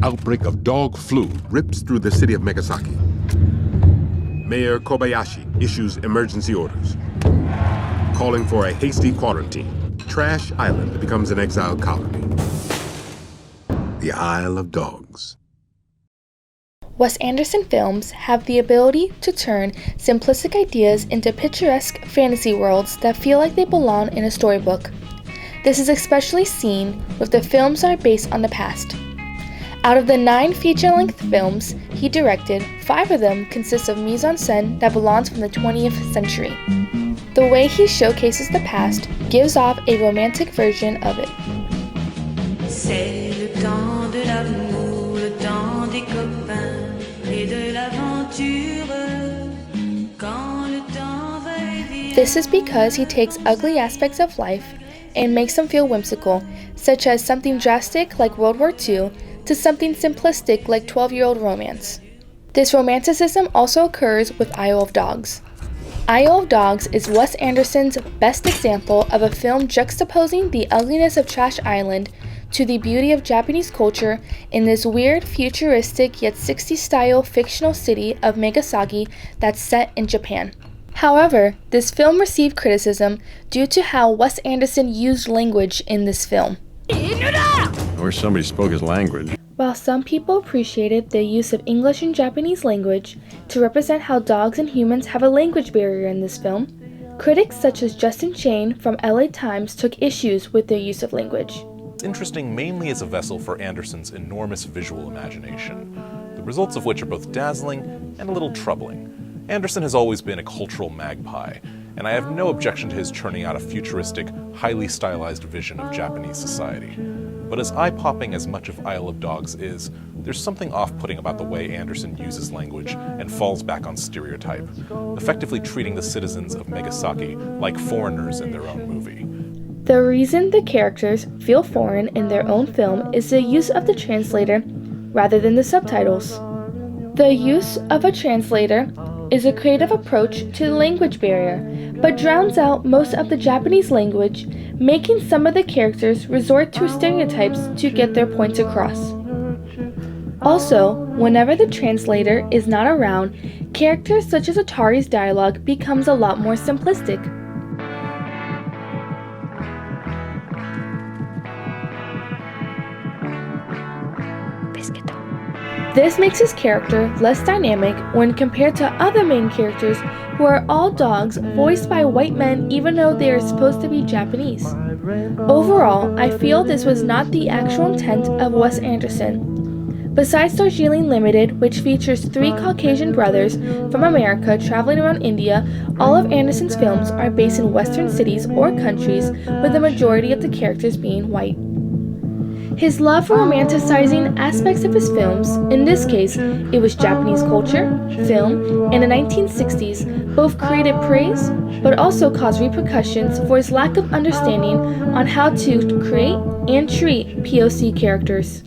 outbreak of dog flu rips through the city of Megasaki. Mayor Kobayashi issues emergency orders, calling for a hasty quarantine. Trash Island becomes an exile colony. The Isle of Dogs. Wes Anderson films have the ability to turn simplistic ideas into picturesque fantasy worlds that feel like they belong in a storybook. This is especially seen with the films that are based on the past. Out of the 9 feature-length films he directed, 5 of them consist of mise-en-scène that belongs from the 20th century. The way he showcases the past gives off a romantic version of it. C'est le temps de l'amour, le temps des copains et de l'aventure. Quand le temps va et vient. This is because he takes ugly aspects of life and makes them feel whimsical, such as something drastic like World War II to something simplistic like 12-year-old romance. This romanticism also occurs with Isle of Dogs. Isle of Dogs is Wes Anderson's best example of a film juxtaposing the ugliness of Trash Island to the beauty of Japanese culture in this weird, futuristic yet 60s-style fictional city of Megasaki that's set in Japan. However, this film received criticism due to how Wes Anderson used language in this film. Or somebody spoke his language. While some people appreciated the use of English and Japanese language to represent how dogs and humans have a language barrier in this film, critics such as Justin Chang from LA Times took issues with their use of language. It's interesting mainly as a vessel for Anderson's enormous visual imagination, the results of which are both dazzling and a little troubling. Anderson has always been a cultural magpie, and I have no objection to his churning out a futuristic, highly stylized vision of Japanese society. But as eye-popping as much of Isle of Dogs is, there's something off-putting about the way Anderson uses language and falls back on stereotype, effectively treating the citizens of Megasaki like foreigners in their own movie. The reason the characters feel foreign in their own film is the use of the translator rather than the subtitles. The use of a translator is a creative approach to the language barrier, but drowns out most of the Japanese language, making some of the characters resort to stereotypes to get their points across. Also, whenever the translator is not around, characters such as Atari's dialogue becomes a lot more simplistic. This makes his character less dynamic when compared to other main characters who are all dogs voiced by white men even though they are supposed to be Japanese. Overall, I feel this was not the actual intent of Wes Anderson. Besides Darjeeling Limited, which features 3 Caucasian brothers from America traveling around India, all of Anderson's films are based in Western cities or countries, with the majority of the characters being white. His love for romanticizing aspects of his films, in this case, it was Japanese culture, film, and the 1960s, both created praise, but also caused repercussions for his lack of understanding on how to create and treat POC characters.